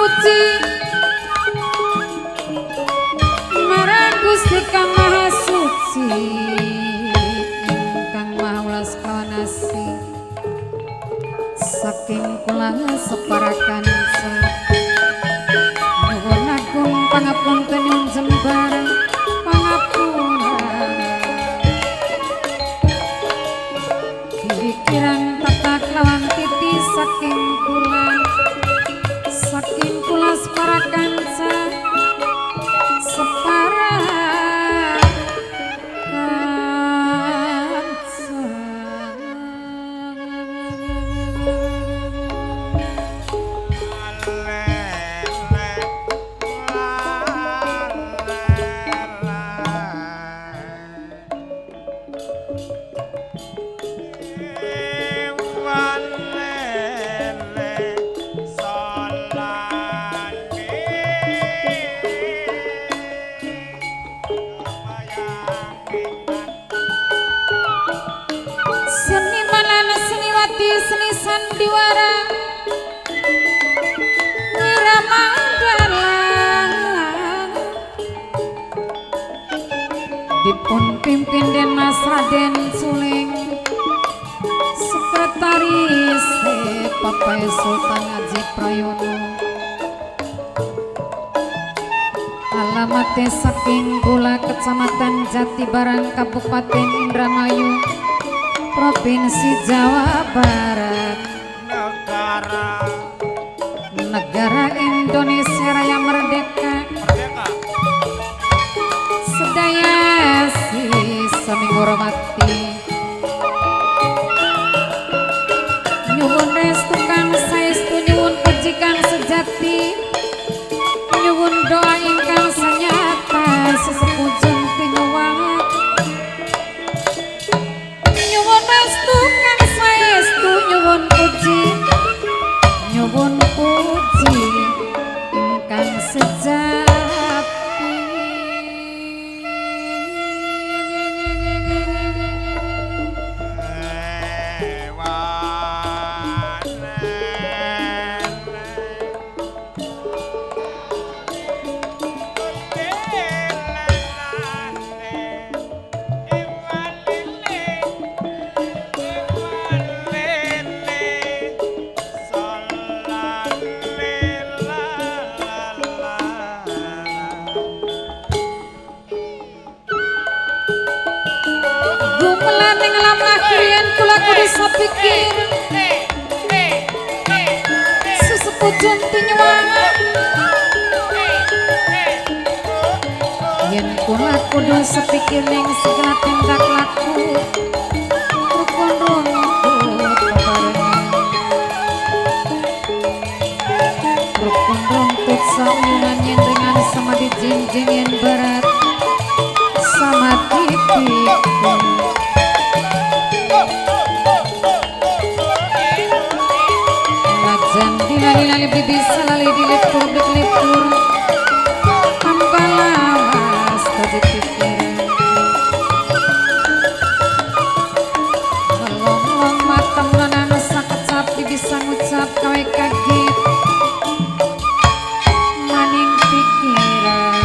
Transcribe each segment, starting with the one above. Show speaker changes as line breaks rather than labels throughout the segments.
puji marang Gusti Kang Maha Suci Kang Maha Welas kawan asih saking kula separakan nuwun agung pangapunten nyuwun jembar pangapura kirang tata lawan titi saking kula separakan seni sandiwara Wiramanggalang dipun pimpin Mas Raden Suling sekretaris Papai Sultan Haji Prayono alamatnya saking Gula Kecamatan Jatibarang Kabupaten Indramayu Provinsi Jawa Barat Negara Indonesia Raya Merdeka sedaya sami ngormati nyuwun restu kang saestu nyuwun puji kang sejati nyuwun doa ingkang sanyata sesepuh tinuwuh nyuwun puji ingkang sejati kula kudu sapikir sesepuh tinyuwang yen kula kudu sapikir ning segala tindak laku rukun runtut peparengan rukun runtut sauyungan yen dengan sama dijinjing yen berat sama titik lali bisa lali dilipur dilipur tanpa lawas tadi pikiran melong-long matem nanan sakecap bisa ngucap kawe kaget maning pikiran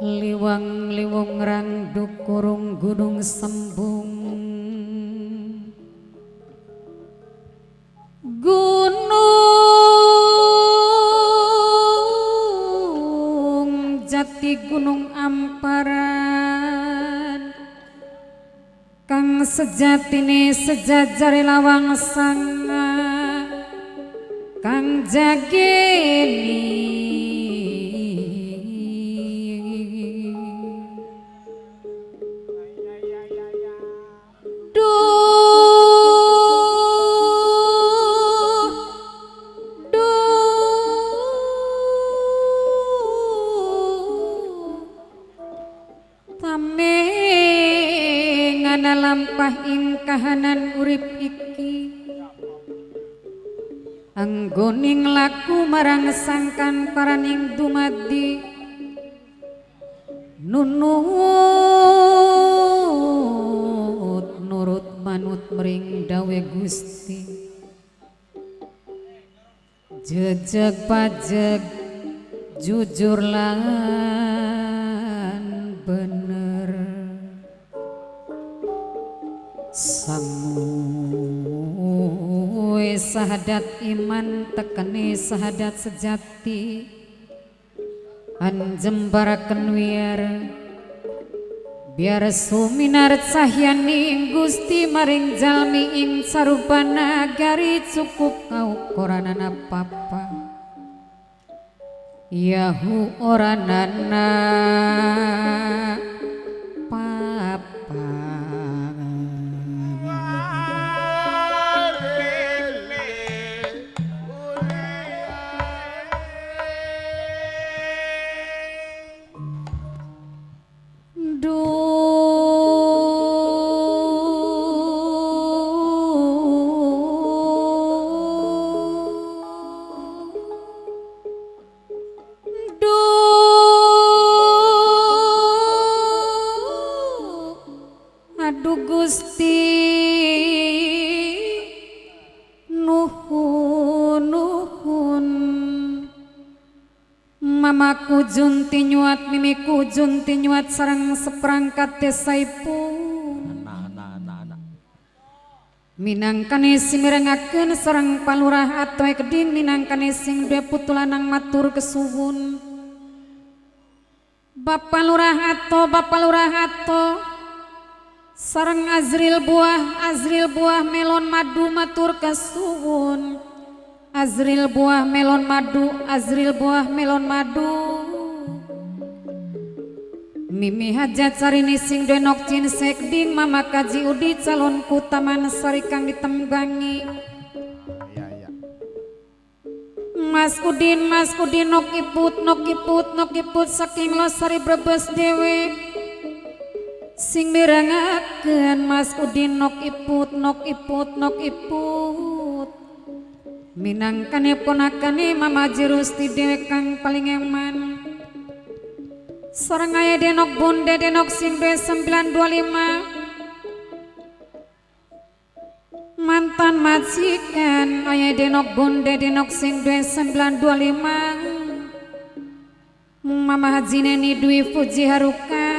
liwang-liwung randuk kurung gunung sembung gunung jati gunung amparan kang sejatine sejajare lawang sanga kang jageni lampah ing kahanan urip iki anggoning laku marang sangkan paraning dumadi nunut nurut manut mering dawe Gusti jejeg pajeg jujur lan bener sangue sahadat iman tekeni sahadat sejati anjembaraken wiar biar suminar sahyani Gusti maring jalmi ing sarupana gari cukup kaukuranana papa yahu oranana papa Gusti nuhun nuhun mamaku junti nyuat mimiku junti nyuat sareng seperangkat desaipun minangkane sing mirengakeun sareng palurah atoe keding minangkane sing duwe putulanang matur kesuwun Bapak Lurah ato sareng Azril buah melon madu matur kesuwun Azril buah melon madu mimi hajat sarini sing denok cin sekding mama kaji udi calonku taman sari kang ditembgangi Mas Udin nok iput saking losari Brebes dewe sing mirengakeun Mas Udin nok iput minangkane ponakane Mama Jerusti dewe kang paling eman sareng aya denok bunde denok sing 925 mantan majikan aya denok bunde denok sing 925 Mama Haji Neni Dwi Puji Haruka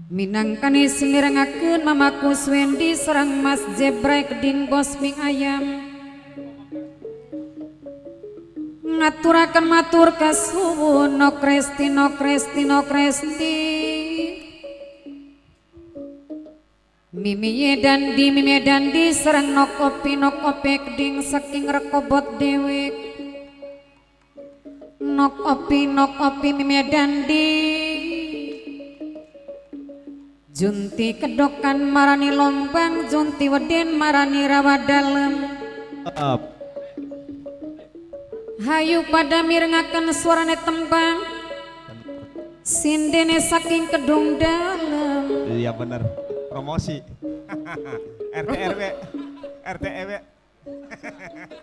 minangkane sing mirengakeun Mamaku Swendi sareng Mas Jebrai keding bos mie ayam ngaturaken matur kasuwun nok Resti Mimi Dandi sareng nok Opi keding saking Rekobot dewek nok Opi Mimi Dandi Junti kedokan marani lombang Junti weden marani rawa dalem hayu pada mirengaken suarane tembang sindene saking kedung dalem
iya bener promosi RT RW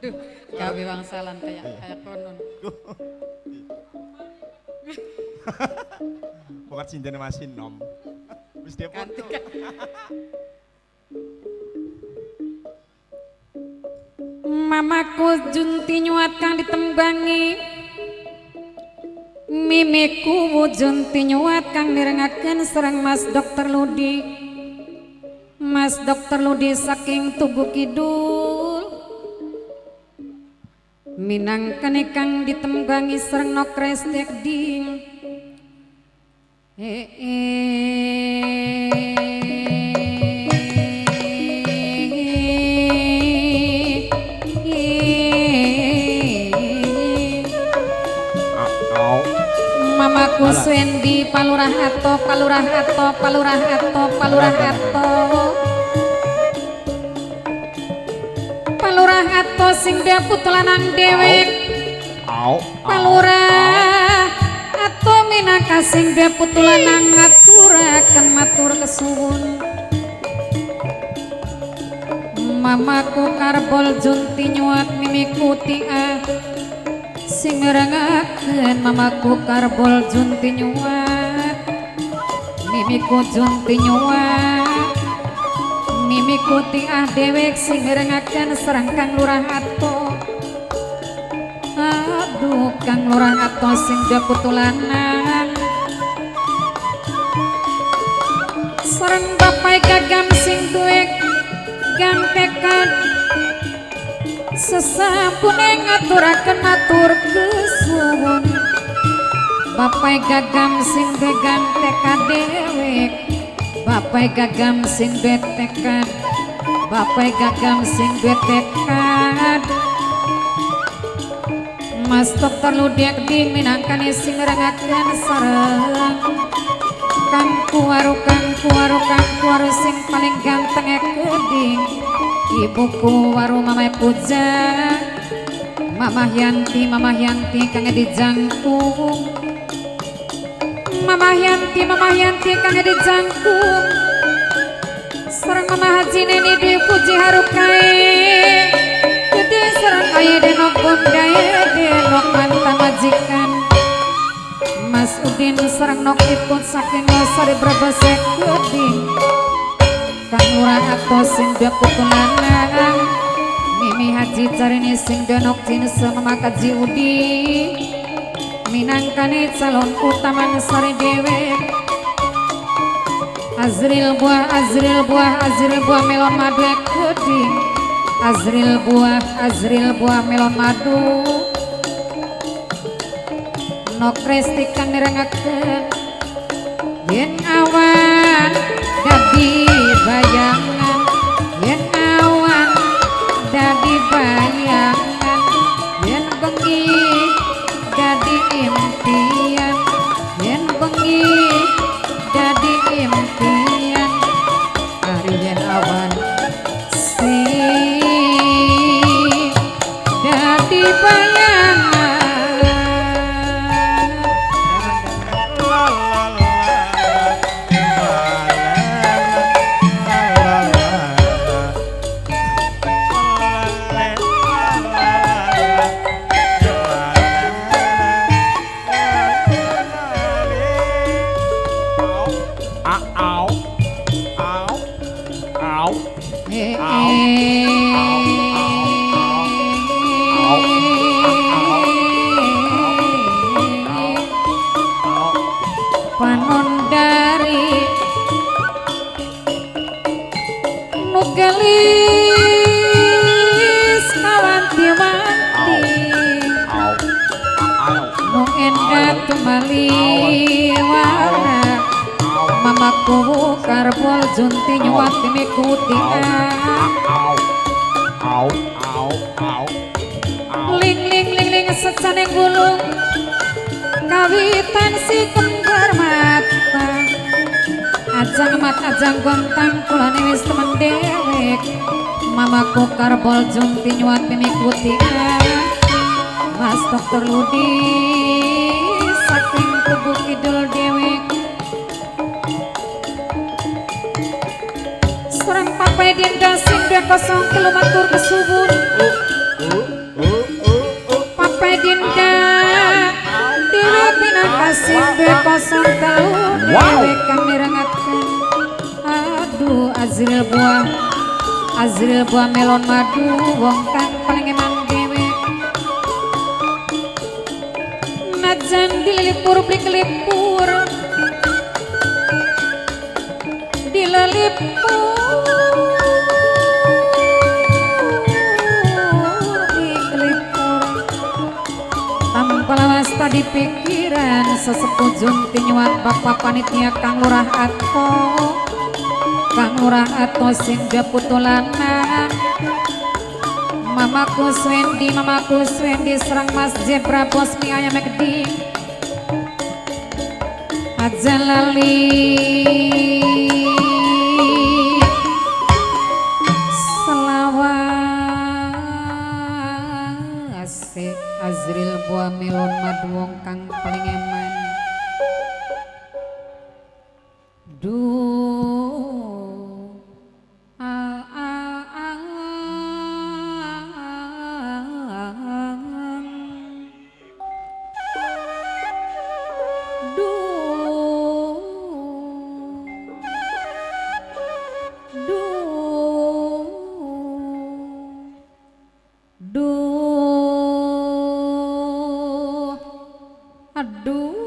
duh gawe wangsalan kayak konon
bukan sindene masin nom wis dia foto
Mamaku junti nyuat kang ditembgangi mimiku junti nyuat kang mirengakeun sareng Mas Dokter Ludi saking Tugu Kidul minangkane kang ditembgangi sareng nok Resti keding Mamaku Swendi Palurah Ato Palurah Ato Palurah Ato Palurah Ato Palurah Ato sing dia putulanang dewek Palurah Ato minangka sing dia putulanang ngaturaken matur kesuwun Mamaku karbol junti nyuat mimiku tiah sing ngerengakeun mamaku karbol junti nyuat mimiku junti nyuat mimiku tiah dewek sing ngerengakeun sareng Kang Lurah Ato aduh Kang Lurah Ato sing dia putulanang sareng Bapak Gagam sing duwe gang tekad sesampune ngaturaken matur kesuwun Bapak Gagam sing begang tekad dewek Bapak Gagam sing betekad Bapak Gagam sing betekad Mas Dokter Ludiak di minangkane sing ngerengakeun sareng Kang Kuwaru sing paling ganteng keding Ibuku Waru Mama Puja Mama Yanti kang dijangkung Mama Yanti kang dijangkung sareng Mama Haji Neni Dwi Puji Harukae gede sareng aya denok bondae denok mantan majikan Mas Udin sareng nok ipun saking Sari Brebes keding Kang Lurah Ato sing dia putulanang Mimi Haji Carini sing denok jenis Mama Kaji Udi minangkane calon utama Sari dewek Azril buah melon madu keding Azril buah melon madu nok resti kang ngerengakeun yen awan dadi bayangan yen awan dadi bayangan yen bengi dadi impian yen bengi dadi impian ari yen awan sing dadi bayangan panon dari nugelis kawanti-wanti nu endah tumali wara mamaku karbol junti nyuat mikuti ling secane gulung kawitan si kembar mata ajang mat ajang gontang kulane wis temen dewek mamaku karbol junti nyuat mikuti Mas Dokter Ludi saking tubuh kidul dewek sareng Papai Dinda sing dia kosong kilometer kesuwun Papai Dinda dewe pinangka sing dia kosong telu dewe kang mirengakeun aduh Azril buah melon madu wong kang paling emang dewe najan dilipur beli kelipur dilelipur Palawasta di pikiran sesepuh junti nyuat Bapak Panitia Kang Lurah Ato sing dia putulanang Mamaku Swendi serang Mas Jebra Bosmi ayam ekdi aja lali selawase Azril buah melon maduwong kang paling eman duh aduh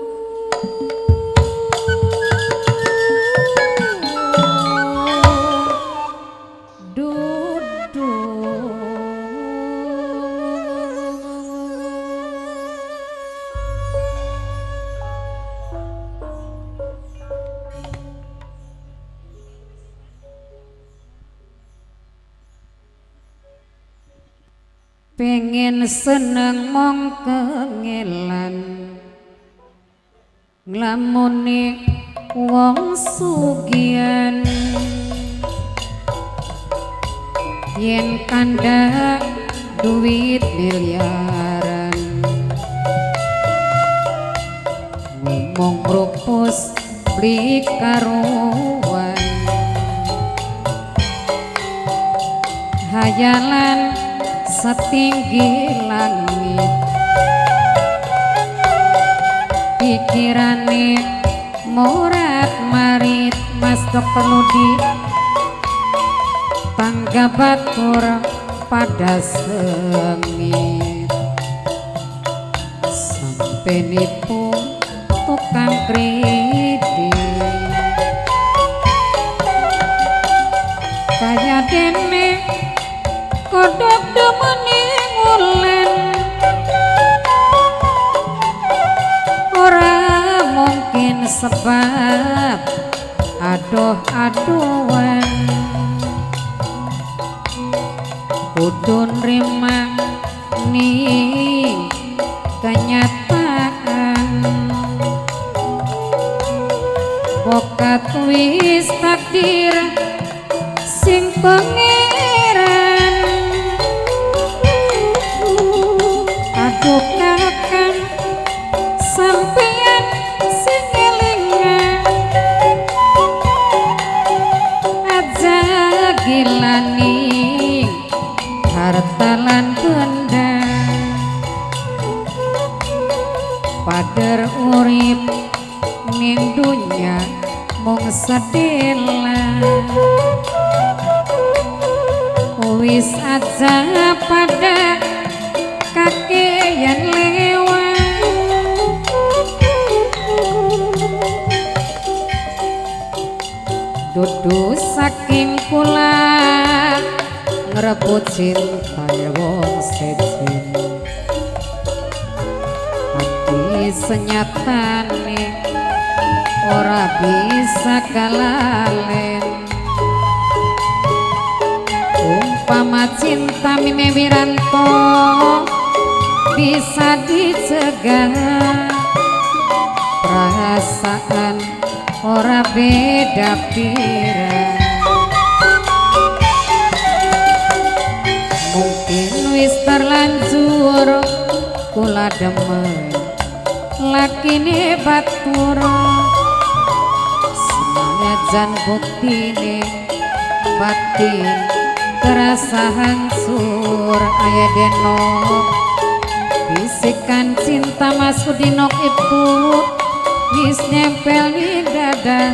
pengen seneng mong kengelan nglamune wong sugian yen kandha duit miliaran ngomong rupus beli karuan hayalan setinggi langit pikirane morat marit mas perlu di tangga batur pada sengit sampai nipu tukang kredit kaya dene kodok demene ngulen ora mungkin sebab aduh-aduhan kudu nrima ning kenyataan pokat wis takdir sing pangeran aduh kakang sampeyan sing elingan aja gilani harta lan benda pader urip ning dunya mung sedela wis aja pada kakeyan lewat dudu saking kula ngrebut cinta wong sejen hati senyatane ora bisa kalalen umpama cinta mime wiranto bisa dicegah perasaan ora beda pirang mungkin wis terlanjur kula demen lakine batur senajan buktine batin terasa hancur aya deno bisikan cinta masudinok ibu wis nempel di dada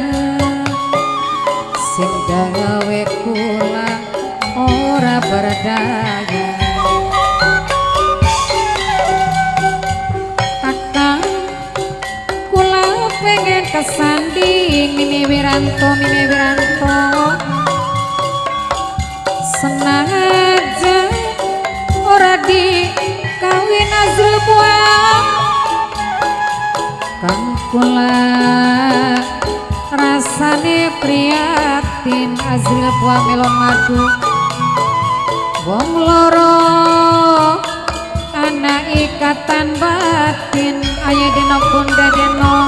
sing gawe kula ora berdaya kakang kula pengen kesanding Mimi Wiranto senang aja ora di kawin Azril buang kang kula rasane prihatin Azril buah melon madu wong loro ana ikatan batin aya dina bunda deno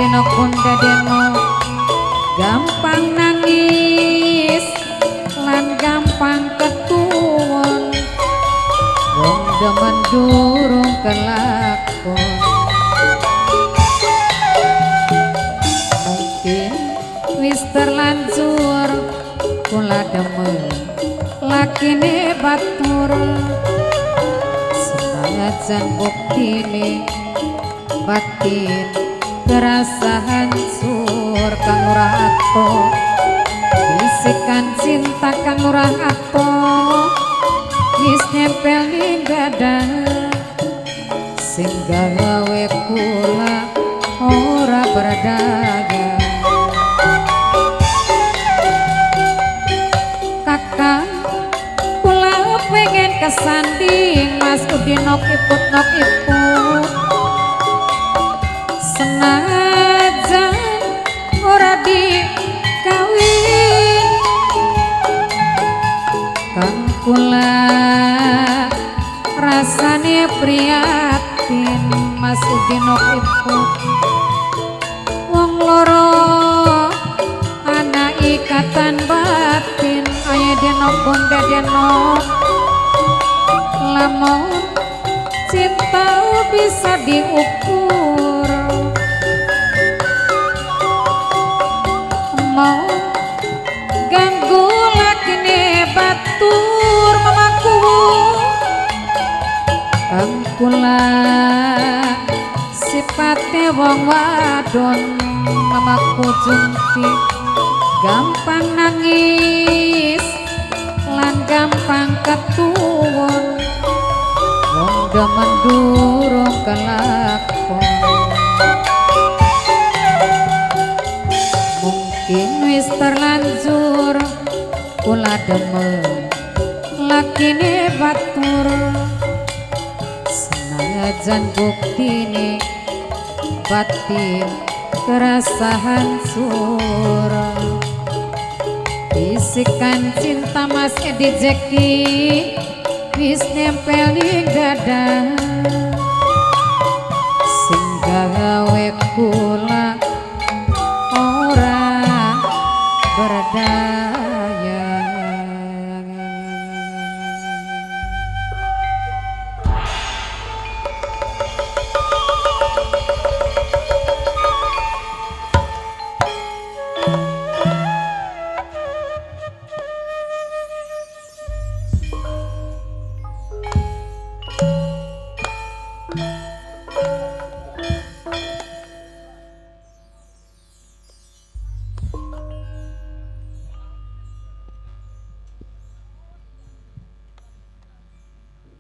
denok bunda denok gampang nangis lan gampang ketuwon wong demen durung kelakon mungkin wis terlanjur kula demen lakine batur senajan buktine batin terasa hancur kang ora ato bisikan cinta kang ora ato wis nempel ning dada sing gawe kula ora berdagang kakang kula pengen kesanding Mas Udin nok iput senajan ora dikawin kang kula rasane prihatin Mas Udin nok iput wong loro ana ikatan batin aya denok bonda denok lamun cinta bisa diukur mau ganggu lakine batur mamaku kang kula sipate wong wadon mamaku junti gampang nangis lan gampang ketuwon wong demen durung kelakon mungkin wis terlanjur kula demen lakine batur senajan buktine batin terasa hancur bisikan cinta Mas Edi Jeki wis nempel ning dada sing gawe kula